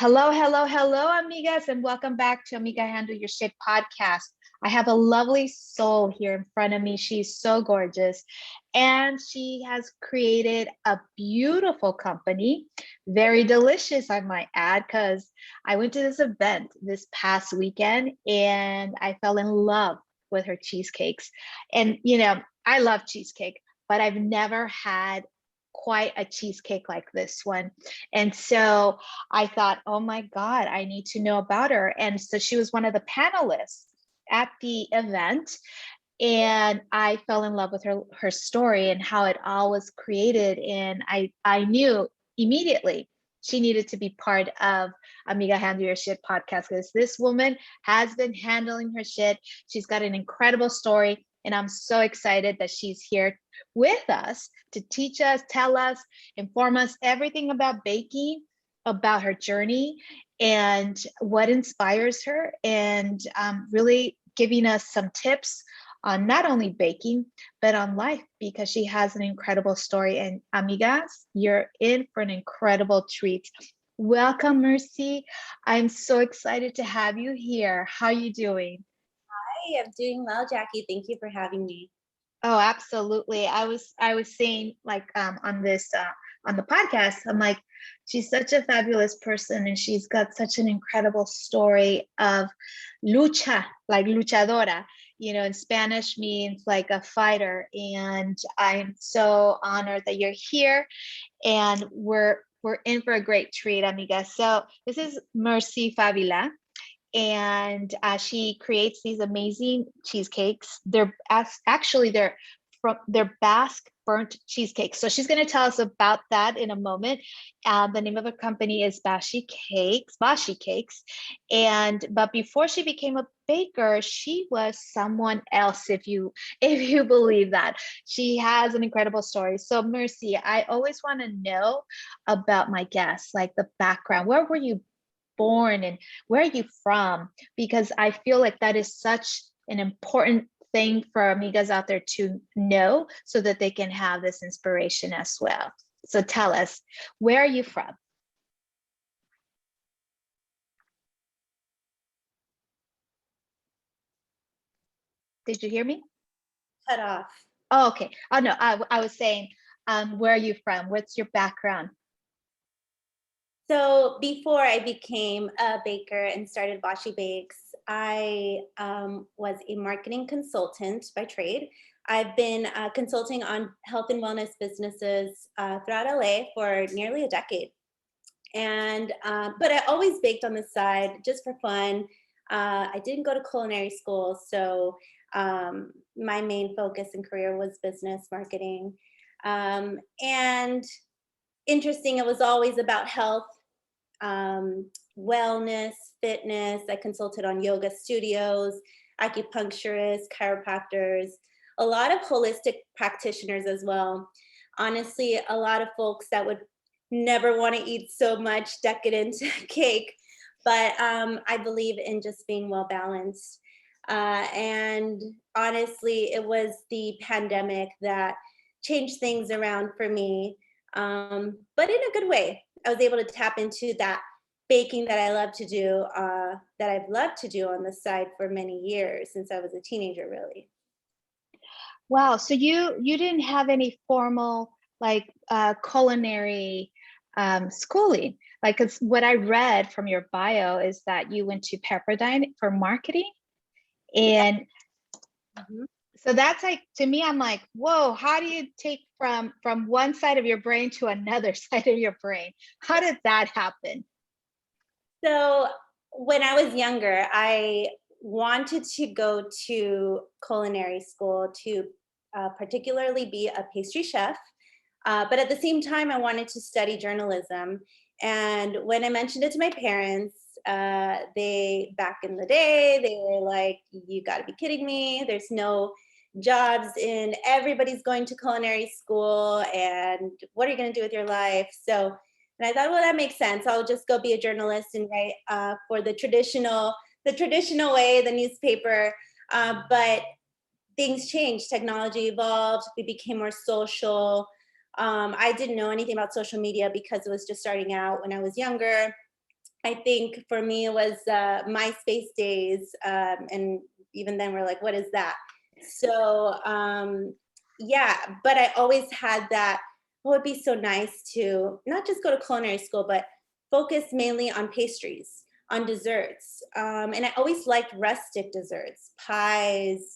Hello, hello, hello, amigas, and welcome back to Amiga Handle Your Shit podcast. I have a lovely soul here in front of me. She's so gorgeous, and she has created a beautiful company, very delicious, I might add, because I went to this event this past weekend and I fell in love with her cheesecakes. And, I love cheesecake, but I've never had quite a cheesecake like this one. And so I thought, oh my God, I need to know about her. And so she was one of the panelists at the event. And I fell in love with her story and how it all was created. And I knew immediately she needed to be part of Amiga Handle Your Shit podcast because this woman has been handling her shit. She's got an incredible story. And I'm so excited that she's here with us to teach us, tell us, inform us everything about baking, about her journey, and what inspires her, and really giving us some tips on not only baking, but on life, because she has an incredible story. And amigas, you're in for an incredible treat. Welcome, Mercy. I'm so excited to have you here. How are you doing? Hi, I'm doing well, Jackie. Thank you for having me. Oh, absolutely. I was saying like on this on the podcast, I'm like, she's such a fabulous person and she's got such an incredible story of lucha, like luchadora, in Spanish means like a fighter. And I'm so honored that you're here and we're in for a great treat, amiga. So this is Mercy Fabila, and she creates these amazing cheesecakes. They're from their Basque burnt cheesecakes. So she's going to tell us about that in a moment. The name of the company is Bashi Cakes. And but before she became a baker, she was someone else. If you believe that, she has an incredible story. So Mercy, I always want to know about my guests, like the background. Where were you born and where are you from? Because I feel like that is such an important thing for amigas out there to know so that they can have this inspiration as well. So tell us, where are you from? Did you hear me? Cut off. Oh, okay. Oh, no, I was saying, where are you from? What's your background? So before I became a baker and started Bashi Bakes, I was a marketing consultant by trade. I've been consulting on health and wellness businesses throughout LA for nearly a decade. And but I always baked on the side just for fun. I didn't go to culinary school, so my main focus and career was business marketing. And interesting, it was always about health, wellness, fitness. I consulted on yoga studios, acupuncturists, chiropractors, a lot of holistic practitioners as well. Honestly, a lot of folks that would never want to eat so much decadent cake, but I believe in just being well balanced. And honestly, it was the pandemic that changed things around for me, but in a good way. I was able to tap into that baking that I love to do, that I've loved to do on the side for many years since I was a teenager, really. Wow, so you didn't have any formal like culinary schooling. Like, 'cause what I read from your bio is that you went to Pepperdine for marketing. Yeah. And Mhm. so that's like, to me, I'm like, whoa, how do you take from one side of your brain to another side of your brain? How did that happen? So when I was younger, I wanted to go to culinary school to particularly be a pastry chef. But at the same time, I wanted to study journalism. And when I mentioned it to my parents, they, back in the day, they were like, you got to be kidding me. There's no jobs in, everybody's going to culinary school. And what are you going to do with your life? So, and I thought, well, that makes sense. I'll just go be a journalist and write for the traditional way, the newspaper. But things changed. Technology evolved. We became more social. I didn't know anything about social media because it was just starting out when I was younger. I think for me it was MySpace days, and even then we're like, what is that? So yeah, but I always had that. Oh, it'd be so nice to not just go to culinary school, but focus mainly on pastries, on desserts. And I always liked rustic desserts, pies,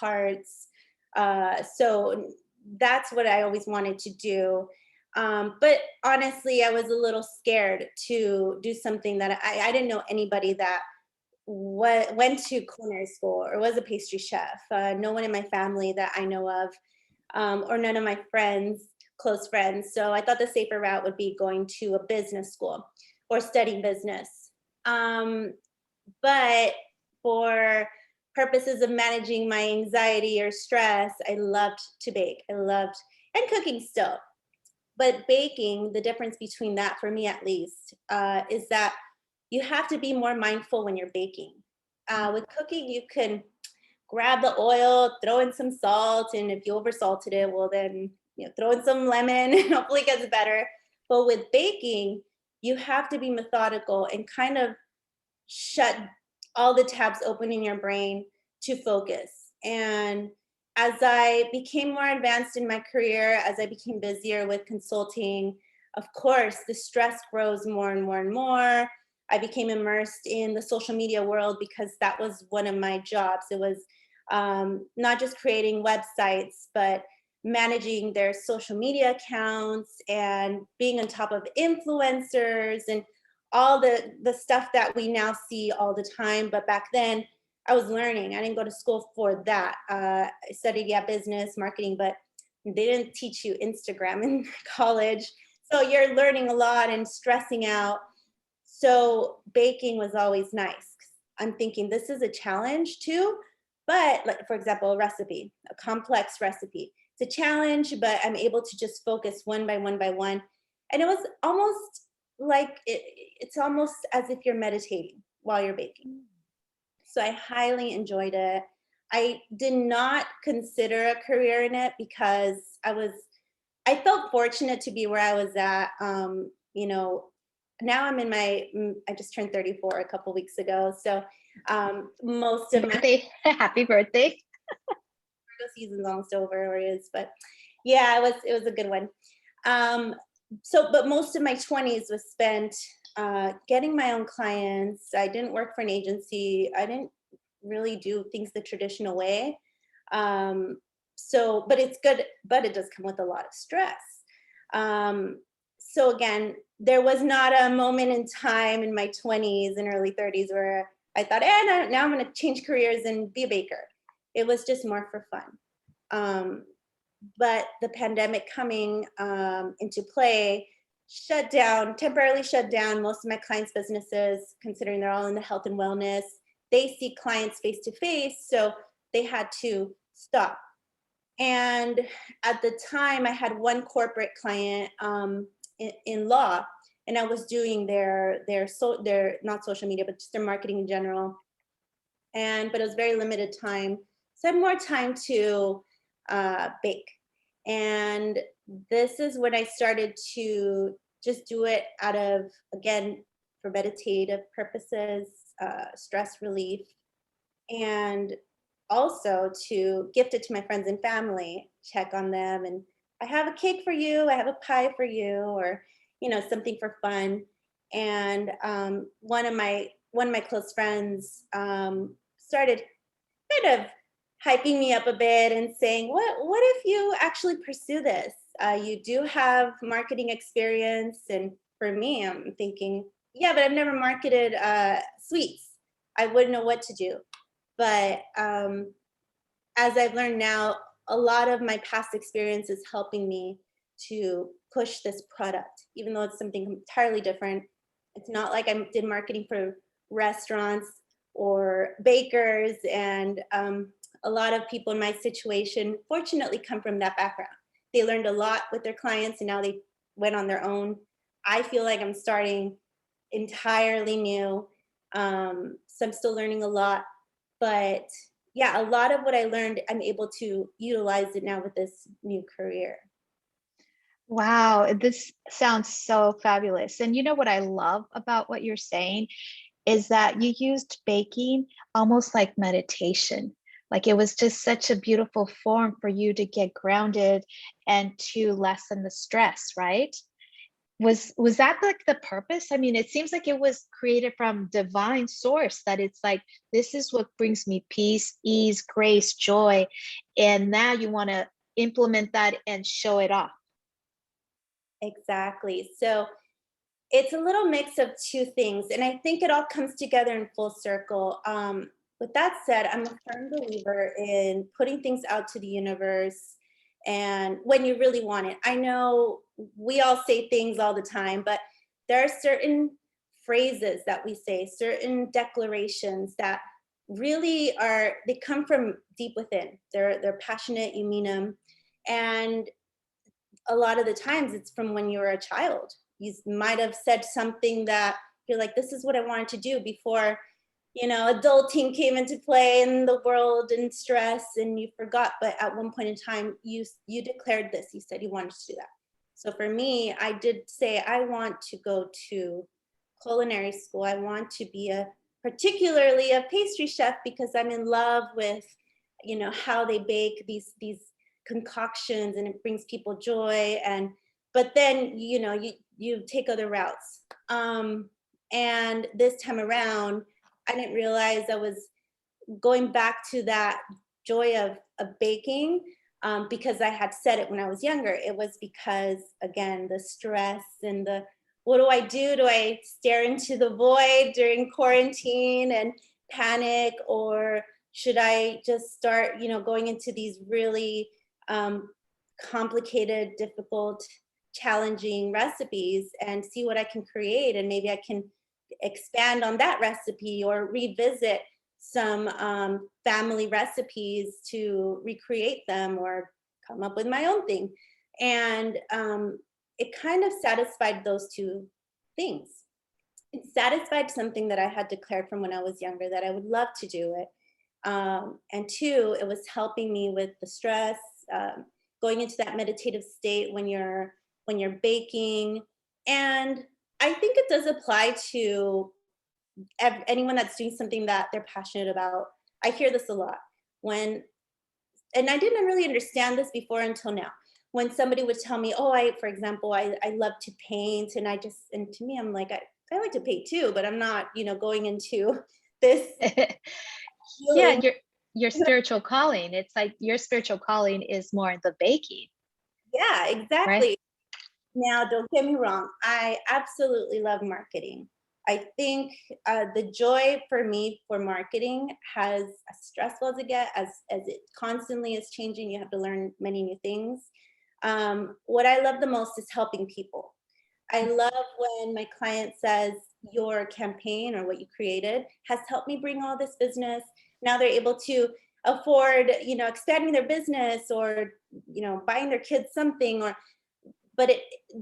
tarts. So that's what I always wanted to do. But honestly, I was a little scared to do something that I didn't know anybody that went to culinary school or was a pastry chef. No one in my family that I know of, or none of my friends, close friends. So I thought the safer route would be going to a business school or studying business. Um, but for purposes of managing my anxiety or stress, I loved to bake. I loved, and cooking still. But baking, the difference between that, for me at least, is that you have to be more mindful when you're baking. With cooking, you can grab the oil, throw in some salt, and if you oversalted it, well then throw in some lemon and hopefully it gets better. But with baking, you have to be methodical and kind of shut all the tabs open in your brain to focus. And as I became more advanced in my career, as I became busier with consulting, of course, the stress grows more and more and more. I became immersed in the social media world because that was one of my jobs. It was not just creating websites, but managing their social media accounts and being on top of influencers and all the stuff that we now see all the time. But back then I was learning. I didn't go to school for that. I studied, yeah, business marketing, but they didn't teach you Instagram in college. So you're learning a lot and stressing out. So baking was always nice. I'm thinking this is a challenge too, but like, for example, a recipe, a complex recipe. It's a challenge, but I'm able to just focus one by one by one. And it was almost like it's almost as if you're meditating while you're baking. So I highly enjoyed it. I did not consider a career in it because I felt fortunate to be where I was at. Now I'm in I just turned 34 a couple weeks ago. So most of my Birthday. Happy birthday. season's almost over, or is, but yeah, it was a good one. But most of my 20s was spent getting my own clients. I didn't work for an agency. I didn't really do things the traditional way. But it's good, but it does come with a lot of stress. So again, there was not a moment in time in my 20s and early 30s where I thought, now I'm going to change careers and be a baker. It was just more for fun. But the pandemic coming into play temporarily shut down most of my clients' businesses, considering they're all in the health and wellness. They see clients face to face, so they had to stop. And at the time, I had one corporate client in law, and I was doing their not social media, but just their marketing in general. But it was very limited time, so I had more time to bake. And this is when I started to just do it out of, again, for meditative purposes, stress relief, and also to gift it to my friends and family, check on them, and I have a cake for you, I have a pie for you, or something for fun. And one of my close friends started kind of hyping me up a bit and saying, what if you actually pursue this? You do have marketing experience. And for me, I'm thinking, yeah, but I've never marketed sweets. I wouldn't know what to do. But as I've learned now, a lot of my past experience is helping me to push this product, even though it's something entirely different. It's not like I did marketing for restaurants or bakers, and a lot of people in my situation fortunately come from that background. They learned a lot with their clients and now they went on their own. I feel like I'm starting entirely new. So I'm still learning a lot, but yeah, a lot of what I learned, I'm able to utilize it now with this new career. Wow, this sounds so fabulous. And you know what I love about what you're saying is that you used baking almost like meditation. Like it was just such a beautiful form for you to get grounded and to lessen the stress, right? Was that like the purpose? I mean, it seems like it was created from divine source, that it's like this is what brings me peace, ease, grace, joy, and now you want to implement that and show it off. Exactly. So it's a little mix of two things, and I think it all comes together in full circle. With that said, I'm a firm believer in putting things out to the universe and when you really want it. I know we all say things all the time, but there are certain phrases that we say, certain declarations that really are, they come from deep within. They're passionate, you mean them. And a lot of the times it's from when you were a child. You might have said something that you're like, this is what I wanted to do before, adulting came into play in the world and stress and you forgot. But at one point in time, you declared this, you said you wanted to do that. So for me, I did say, I want to go to culinary school. I want to be particularly a pastry chef because I'm in love with, how they bake these concoctions and it brings people joy. And but then you take other routes, and this time around I didn't realize I was going back to that joy of baking, because I had said it when I was younger. It was because, again, the stress and the what do I do? Do I stare into the void during quarantine and panic, or should I just start, going into these really um, complicated, difficult, challenging recipes and see what I can create, and maybe I can expand on that recipe or revisit some family recipes to recreate them or come up with my own thing. And it kind of satisfied those two things. It satisfied something that I had declared from when I was younger, that I would love to do it. And two, it was helping me with the stress, going into that meditative state when you're baking. And I think it does apply to anyone that's doing something that they're passionate about. I hear this a lot when, and I didn't really understand this before until now. When somebody would tell me, oh, for example, I love to paint, and to me, I'm like, I like to paint too, but I'm not, going into this Yeah, healing. your spiritual calling. It's like your spiritual calling is more the baking, Yeah, right? exactly. Now, don't get me wrong. I absolutely love marketing. I think the joy for me for marketing has, as stressful as it gets, as it constantly is changing, you have to learn many new things. What I love the most is helping people. I love when my client says, your campaign or what you created has helped me bring all this business. Now they're able to afford, expanding their business, or, buying their kids something, or but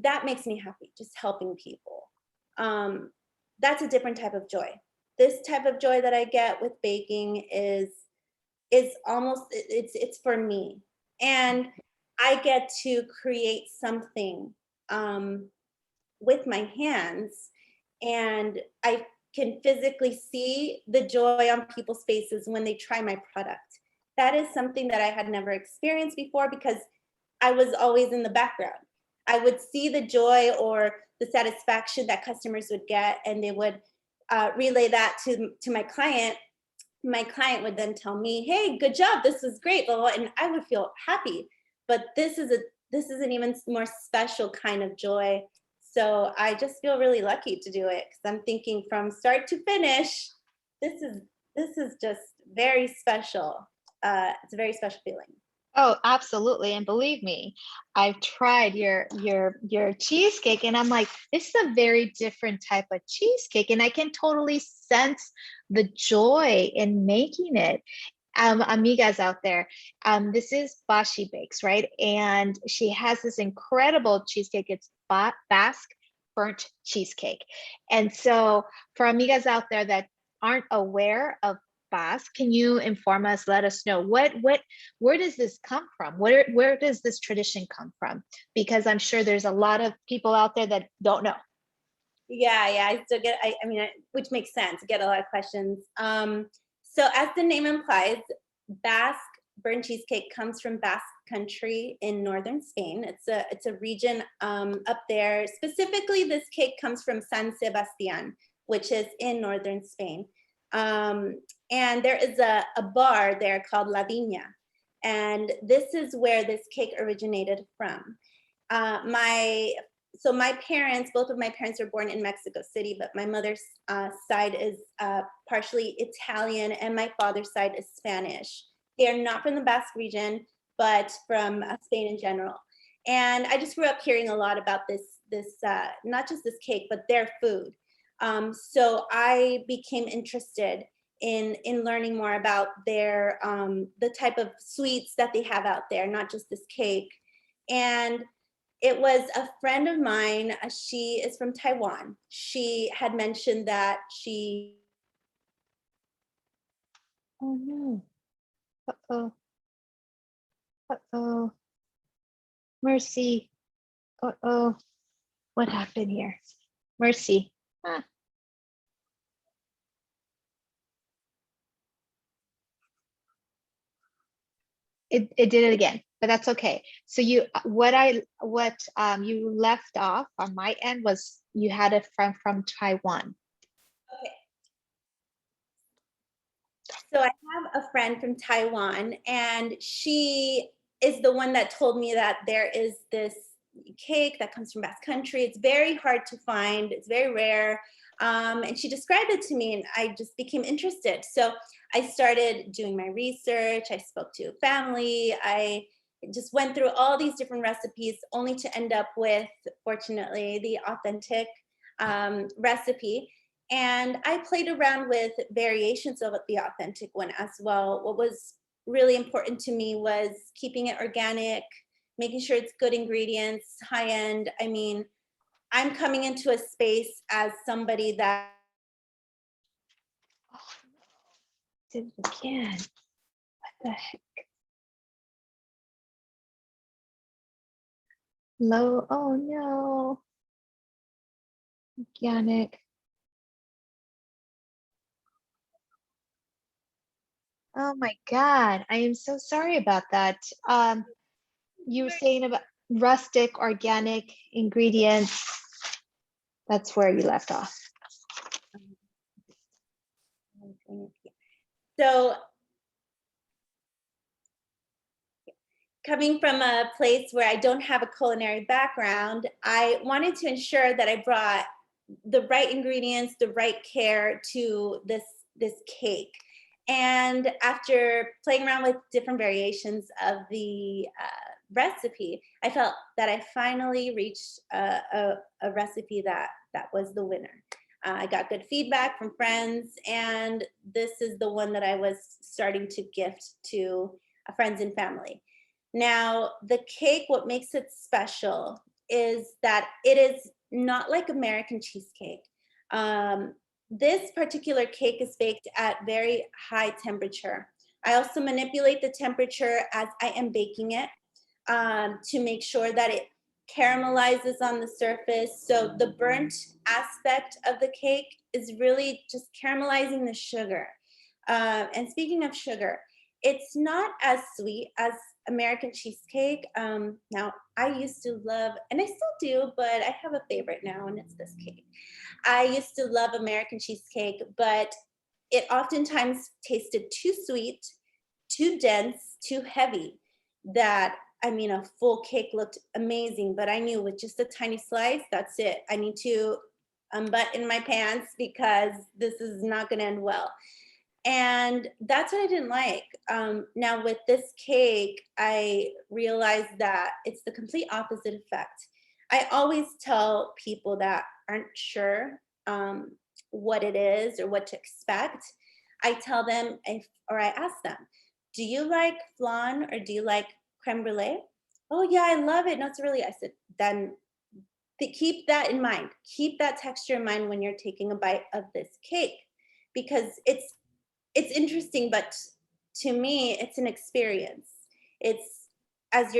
that makes me happy, just helping people. That's a different type of joy. This type of joy that I get with baking is almost, it's for me, and I get to create something with my hands, and I can physically see the joy on people's faces when they try my product. That is something that I had never experienced before because I was always in the background. I would see the joy or the satisfaction that customers would get, and they would relay that to my client. My client would then tell me, "Hey, good job! This was great," blah, blah, blah, and I would feel happy. But this is an even more special kind of joy. So I just feel really lucky to do it because I'm thinking from start to finish, this is this is just very special. It's a very special feeling. Oh, absolutely. And believe me, I've tried your cheesecake and I'm like, this is a very different type of cheesecake. And I can totally sense the joy in making it. Amigas out there. This is Bashi Bakes, right? And she has this incredible cheesecake. It's Basque burnt cheesecake. And so for amigas out there that aren't aware of Basque. Can you inform us, let us know where does this come from? Where does this tradition come from? Because I'm sure there's a lot of people out there that don't know. Yeah, I still get, I mean, which makes sense, get a lot of questions. So as the name implies, Basque burnt cheesecake comes from Basque country in northern Spain. It's a region up there. Specifically, this cake comes from San Sebastian, which is in northern Spain. And there is a bar there called La Viña. And this is where this cake originated from. So my parents, both of my parents were born in Mexico City, but my mother's side is partially Italian and my father's side is Spanish. They are not from the Basque region, but from Spain in general. And I just grew up hearing a lot about this not just this cake, but their food. So I became interested in learning more about their the type of sweets that they have out there, not just this cake. And it was a friend of mine, she is from Taiwan. She had mentioned that she... Oh no. Uh-oh. Uh-oh. Mercy. Uh-oh. What happened here? Mercy. Ah. It did it again, but that's okay. So you you left off on my end was you had a friend from Taiwan. Okay. So I have a friend from Taiwan, and she is the one that told me that there is this cake that comes from Basque Country. It's very hard to find. It's very rare. And she described it to me, and I just became interested. So I started doing my research. I spoke to family. I just went through all these different recipes, only to end up with, fortunately, the authentic recipe. And I played around with variations of the authentic one as well. What was really important to me was keeping it organic, making sure it's good ingredients, high end. I mean, I'm coming into a space as somebody that... Oh, did it again. What the heck? Low. Oh no. Organic. Oh my God. I am so sorry about that. You were saying about rustic, organic ingredients. That's where you left off. So coming from a place where I don't have a culinary background, I wanted to ensure that I brought the right ingredients, the right care to this cake. And after playing around with different variations of the recipe, I felt that I finally reached a recipe that was the winner. I got good feedback from friends, and this is the one that I was starting to gift to friends and family. Now, the cake, what makes it special is that it is not like American cheesecake. This particular cake is baked at very high temperature. I also manipulate the temperature as I am baking it to make sure that it caramelizes on the surface. So the burnt aspect of the cake is really just caramelizing the sugar. And speaking of sugar, it's not as sweet as American cheesecake. Now, I used to love, and I still do, but I have a favorite now, and it's this cake. I used to love American cheesecake, but it oftentimes tasted too sweet, too dense, too heavy, that, I mean, a full cake looked amazing, but I knew with just a tiny slice, that's it. I need to unbutton my pants because this is not gonna end well. And that's what I didn't like. Now with this cake, I realized that it's the complete opposite effect. I always tell people that aren't sure what it is or what to expect. I tell them, or I ask them, do you like flan or do you like creme brulee? Oh yeah, I love it. No, it's really, I said, then keep that in mind. Keep that texture in mind when you're taking a bite of this cake, because it's it's interesting, but to me, it's an experience. It's as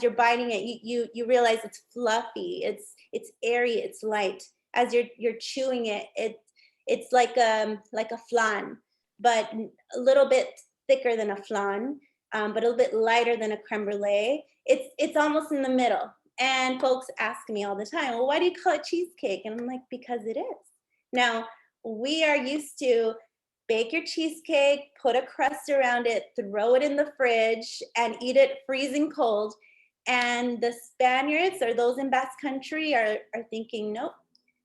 you're biting it, you realize it's fluffy, it's airy, it's light. As you're chewing it, it's like a flan, but a little bit thicker than a flan, but a little bit lighter than a creme brulee. It's almost in the middle. And folks ask me all the time, well, why do you call it cheesecake? And I'm like, because it is. Now, we are used to bake your cheesecake, put a crust around it, throw it in the fridge, and eat it freezing cold. And the Spaniards, or those in Basque Country, are thinking, nope,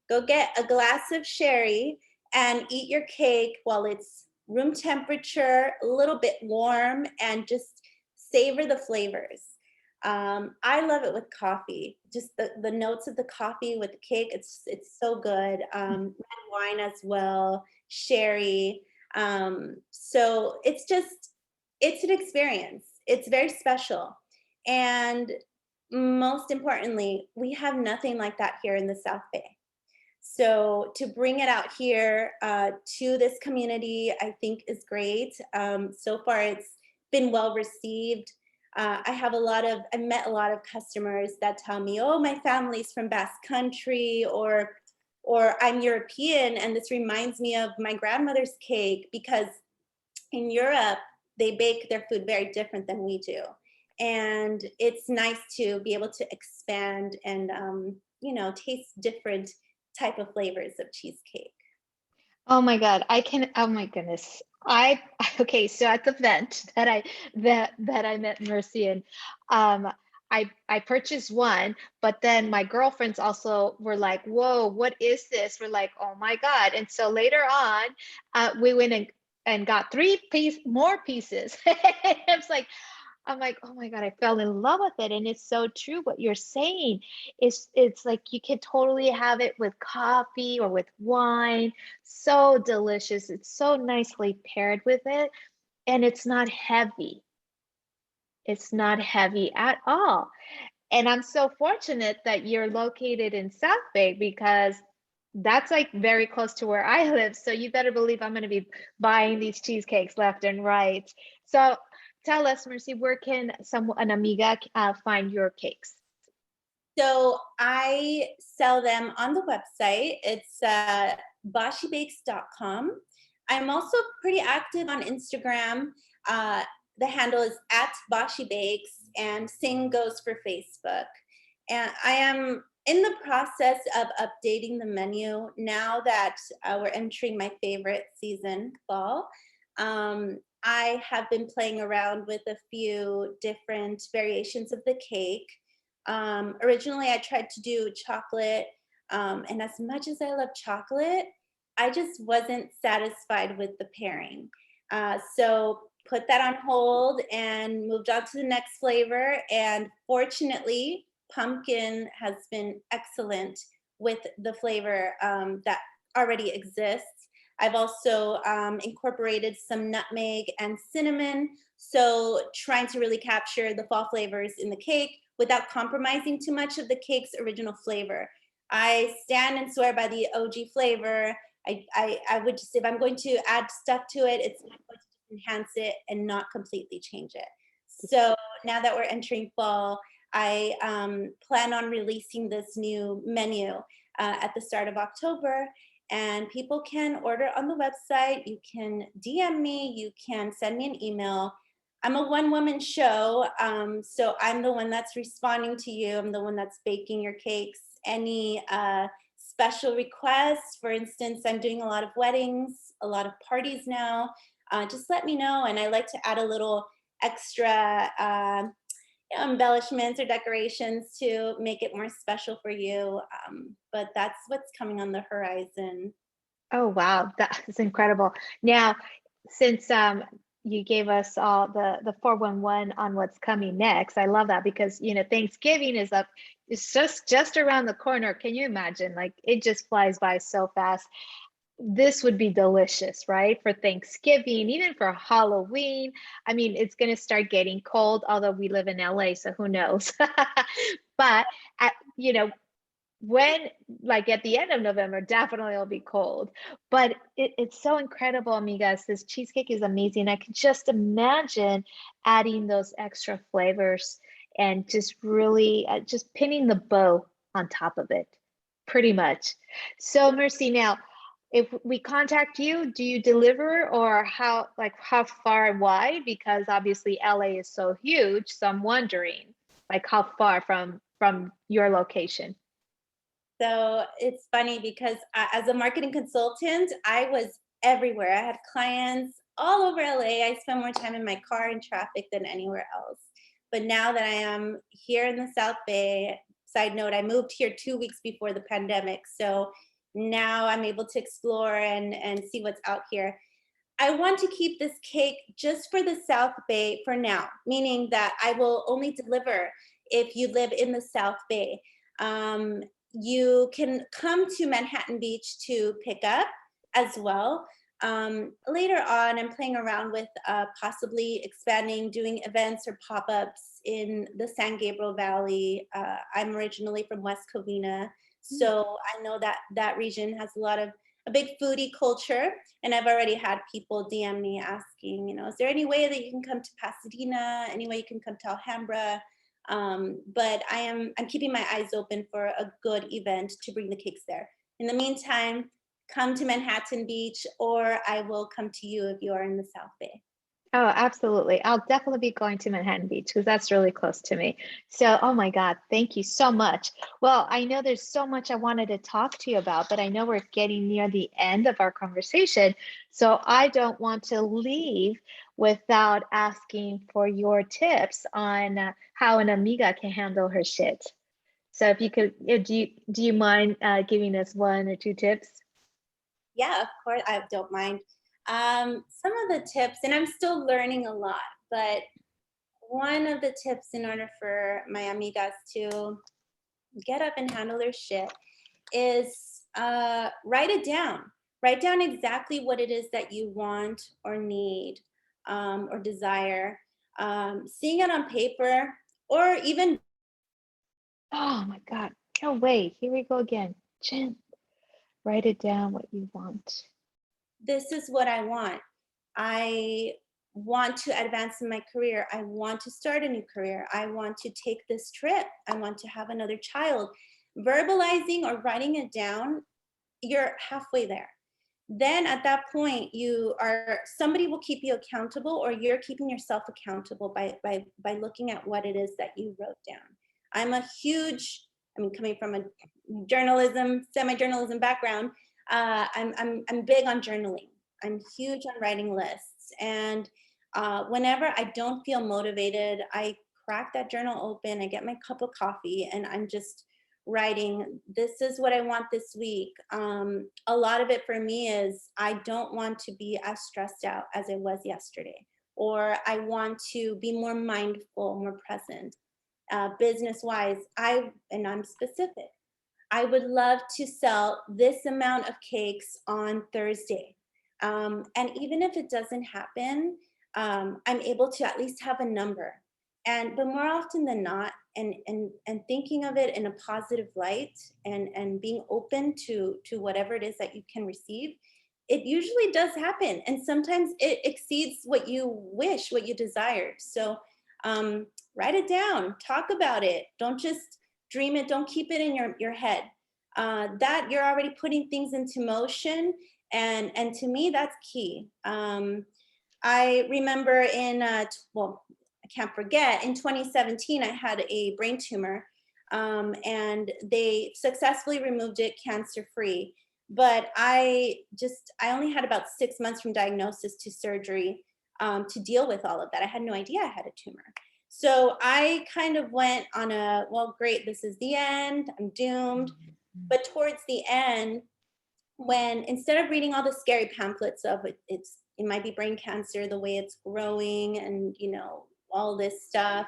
go get a glass of sherry and eat your cake while it's room temperature, a little bit warm, and just savor the flavors. I love it with coffee. Just the notes of the coffee with the cake. It's so good. Red wine as well, sherry. So it's an experience. It's very special, and most importantly, we have nothing like that here in the South Bay. So to bring it out here to this community, I think is great. So far, it's been well received. I met a lot of customers that tell me, oh, my family's from Basque Country, or I'm European, and this reminds me of my grandmother's cake, because in Europe, they bake their food very different than we do. And it's nice to be able to expand and, taste different type of flavors of cheesecake. Oh my God, oh my goodness. Okay, so at the event that I met Mercy in, I purchased one, but then my girlfriends also were like, whoa, what is this? We're like, oh my God. And so later on, we went and got more pieces. It's like, I'm like, oh my God, I fell in love with it. And it's so true what you're saying. It's like you can totally have it with coffee or with wine. So delicious. It's so nicely paired with it. And it's not heavy. It's not heavy at all. And I'm so fortunate that you're located in South Bay, because that's like very close to where I live. So you better believe I'm going to be buying these cheesecakes left and right. So tell us, Mercy, where can an amiga find your cakes? So I sell them on the website. It's bashibakes.com. I'm also pretty active on Instagram. The handle is at Bashi Bakes, and same goes for Facebook. And I am in the process of updating the menu now that we're entering my favorite season, fall. I have been playing around with a few different variations of the cake. Originally, I tried to do chocolate, and as much as I love chocolate, I just wasn't satisfied with the pairing. So put that on hold and moved on to the next flavor. And fortunately, pumpkin has been excellent with the flavor that already exists. I've also incorporated some nutmeg and cinnamon. So trying to really capture the fall flavors in the cake without compromising too much of the cake's original flavor. I stand and swear by the OG flavor. I would just, if I'm going to add stuff to it, it's going to enhance it and not completely change it. So now that we're entering fall, I plan on releasing this new menu at the start of October, and people can order on the website. You can DM me, you can send me an email. I'm a one-woman show, so I'm the one that's responding to you. I'm the one that's baking your cakes. Any special requests, for instance, I'm doing a lot of weddings, a lot of parties now. Just let me know, and I like to add a little extra embellishments or decorations to make it more special for you. But that's what's coming on the horizon. Oh, wow. That is incredible. Now, since you gave us all the 411 on what's coming next, I love that, because, Thanksgiving is up. It's just around the corner. Can you imagine? Like, it just flies by so fast. This would be delicious, right? For Thanksgiving, even for Halloween. I mean, it's going to start getting cold, although we live in LA, so who knows? But, you know, when, like at the end of November, definitely it'll be cold. But it's so incredible, amigas. This cheesecake is amazing. I can just imagine adding those extra flavors and just really just pinning the bow on top of it, pretty much. So Mercy, now, if we contact you, do you deliver, or how far and wide? Because obviously LA is so huge, so I'm wondering like how far from your location. So it's funny because as a marketing consultant, I was everywhere. I had clients all over LA. I spend more time in my car in traffic than anywhere else. But now that I am here in the South Bay, side note, I moved here 2 weeks before the pandemic. So now I'm able to explore and see what's out here. I want to keep this cake just for the South Bay for now, meaning that I will only deliver if you live in the South Bay. Um, you can come to Manhattan Beach to pick up as well. Later on, I'm playing around with possibly expanding, doing events or pop-ups in the San Gabriel Valley. I'm originally from West Covina, so I know that that region has a big foodie culture. And I've already had people DM me asking, is there any way that you can come to Pasadena? Any way you can come to Alhambra? But I'm keeping my eyes open for a good event to bring the cakes there. In the meantime, come to Manhattan Beach, or I will come to you if you are in the South Bay. Oh, absolutely. I'll definitely be going to Manhattan Beach because that's really close to me. So, oh my God, thank you so much. Well, I know there's so much I wanted to talk to you about, but I know we're getting near the end of our conversation. So I don't want to leave without asking for your tips on how an amiga can handle her shit. So if you could, do you mind giving us one or two tips? Yeah, of course, I don't mind. Some of the tips, and I'm still learning a lot, but one of the tips in order for my amigas to get up and handle their shit is write it down. Write down exactly what it is that you want or need or desire. Seeing it on paper or even Oh my God. No way. Here we go again. Jen, write it down what you want. this is what I want. I want to advance in my career. I want to start a new career. I want to take this trip. I want to have another child. Verbalizing or writing it down, you're halfway there. Then at that point, somebody will keep you accountable, or you're keeping yourself accountable by looking at what it is that you wrote down. Coming from a semi-journalism background, I'm big on journaling. I'm huge on writing lists. And whenever I don't feel motivated, I crack that journal open, I get my cup of coffee, and I'm just writing, this is what I want this week. A lot of it for me is I don't want to be as stressed out as I was yesterday, or I want to be more mindful, more present. Business wise, and I'm specific. I would love to sell this amount of cakes on Thursday. And even if it doesn't happen, I'm able to at least have a number. But more often than not, and thinking of it in a positive light and being open to whatever it is that you can receive, it usually does happen. And sometimes it exceeds what you wish, what you desired. So write it down, talk about it. Don't just dream it, don't keep it in your head. That you're already putting things into motion. And to me, that's key. I remember I can't forget, in 2017, I had a brain tumor, and they successfully removed it cancer-free. But I only had about 6 months from diagnosis to surgery to deal with all of that. I had no idea I had a tumor. So I kind of went on well, great, this is the end, I'm doomed. But towards the end, when instead of reading all the scary pamphlets of it might be brain cancer, the way it's growing, and all this stuff,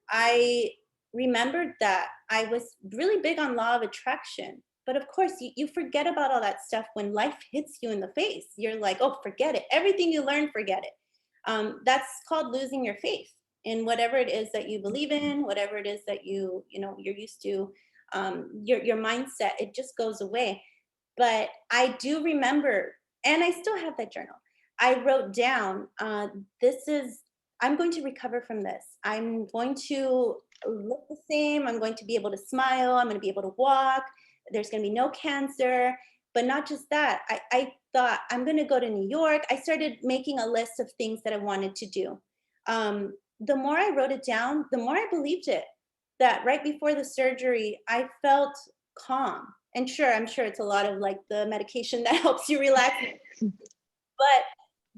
I remembered that I was really big on law of attraction. But of course, you forget about all that stuff when life hits you in the face. You're like, oh, forget it. Everything you learned, forget it. That's called losing your faith in whatever it is that you believe in, whatever it is that you're used to your mindset, it just goes away. But I do remember, and I still have that journal. I wrote down, I'm going to recover from this. I'm going to look the same. I'm going to be able to smile. I'm going to be able to walk. There's going to be no cancer. But not just that. I thought, I'm going to go to New York. I started making a list of things that I wanted to do. The more I wrote it down, the more I believed it. That right before the surgery, I felt calm. And sure, I'm sure it's a lot of like the medication that helps you relax. But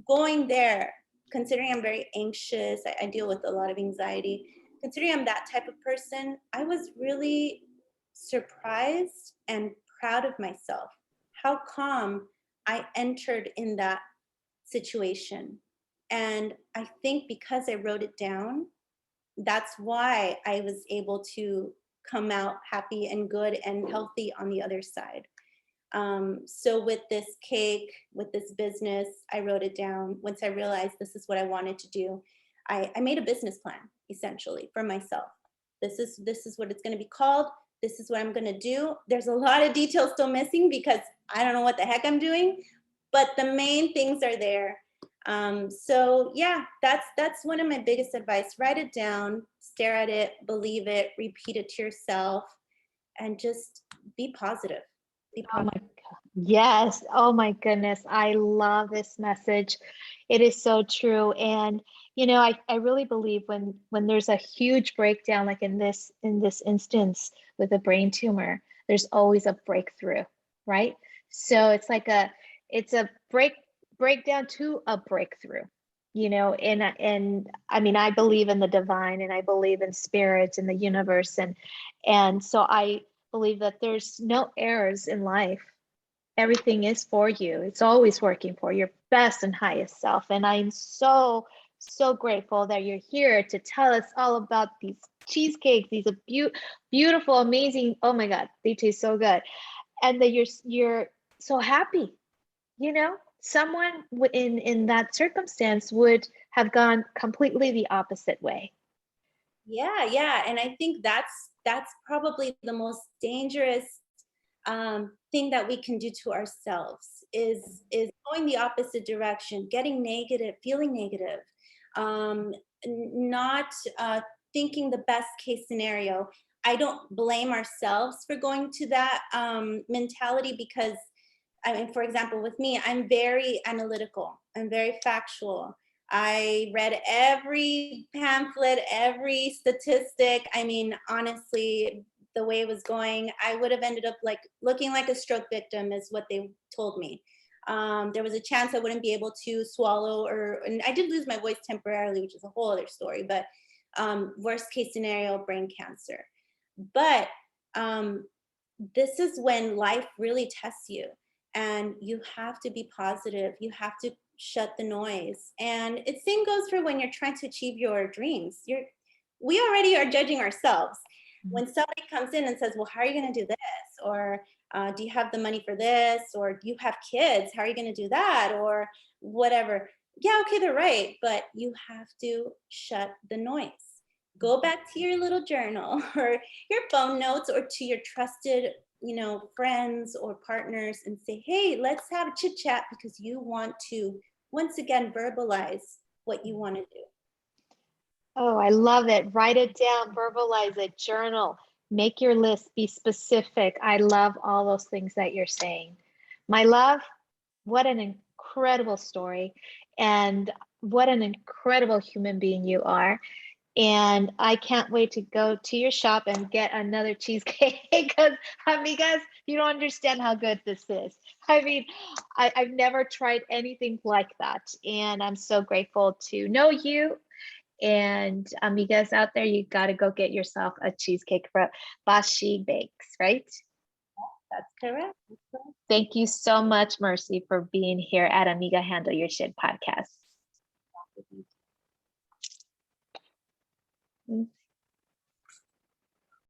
going there, considering I'm very anxious, I deal with a lot of anxiety. Considering I'm that type of person, I was really surprised and proud of myself, how calm I entered in that situation. And I think because I wrote it down, that's why I was able to come out happy and good and healthy on the other side. So with this cake, with this business, I wrote it down. Once I realized this is what I wanted to do, I made a business plan essentially for myself. This is what it's going to be called. This is what I'm going to do. There's a lot of details still missing because I don't know what the heck I'm doing, but the main things are there. So yeah, that's one of my biggest advice. Write it down, stare at it, believe it, repeat it to yourself, and just be positive. Be Oh my positive. God. Yes. Oh my goodness. I love this message. It is so true. And I really believe when there's a huge breakdown, like in this instance with a brain tumor, there's always a breakthrough, right? So it's a breakdown to a breakthrough, and I mean, I believe in the divine and I believe in spirit and the universe, and so I believe that there's no errors in life. Everything is for you. It's always working for your best and highest self. And I'm so, so grateful that you're here to tell us all about these cheesecakes. These are beautiful, amazing. Oh my God, they taste so good. And that you're so happy. Someone in that circumstance would have gone completely the opposite way. Yeah, and I think that's probably the most dangerous thing that we can do to ourselves is going the opposite direction, getting negative, feeling negative, not thinking the best case scenario. I don't blame ourselves for going to that mentality because, I mean, for example, with me, I'm very analytical, I'm very factual. I read every pamphlet, every statistic. I mean, honestly, the way it was going, I would have ended up like looking like a stroke victim, is what they told me. There was a chance I wouldn't be able to swallow, and I did lose my voice temporarily, which is a whole other story. But worst case scenario, brain cancer. But this is when life really tests you, and you have to be positive. You have to shut the noise. And it same goes for when you're trying to achieve your dreams. We already are judging ourselves. When somebody comes in and says, well, how are you going to do this? Or do you have the money for this? Or do you have kids? How are you going to do that? Or whatever. Yeah, okay, they're right. But you have to shut the noise. Go back to your little journal or your phone notes, or to your trusted, friends or partners, and say, hey, let's have a chit chat, because you want to once again verbalize what you want to do. Oh, I love it. Write it down, verbalize it, journal, make your list, be specific. I love all those things that you're saying. My love, what an incredible story, and what an incredible human being you are. And I can't wait to go to your shop and get another cheesecake because, amigas, you don't understand how good this is. I mean, I've never tried anything like that. And I'm so grateful to know you. And amigas out there, you got to go get yourself a cheesecake for Bashi Bakes, right? That's correct. Thank you so much, Mercy, for being here at Amiga Handle Your Shit podcast.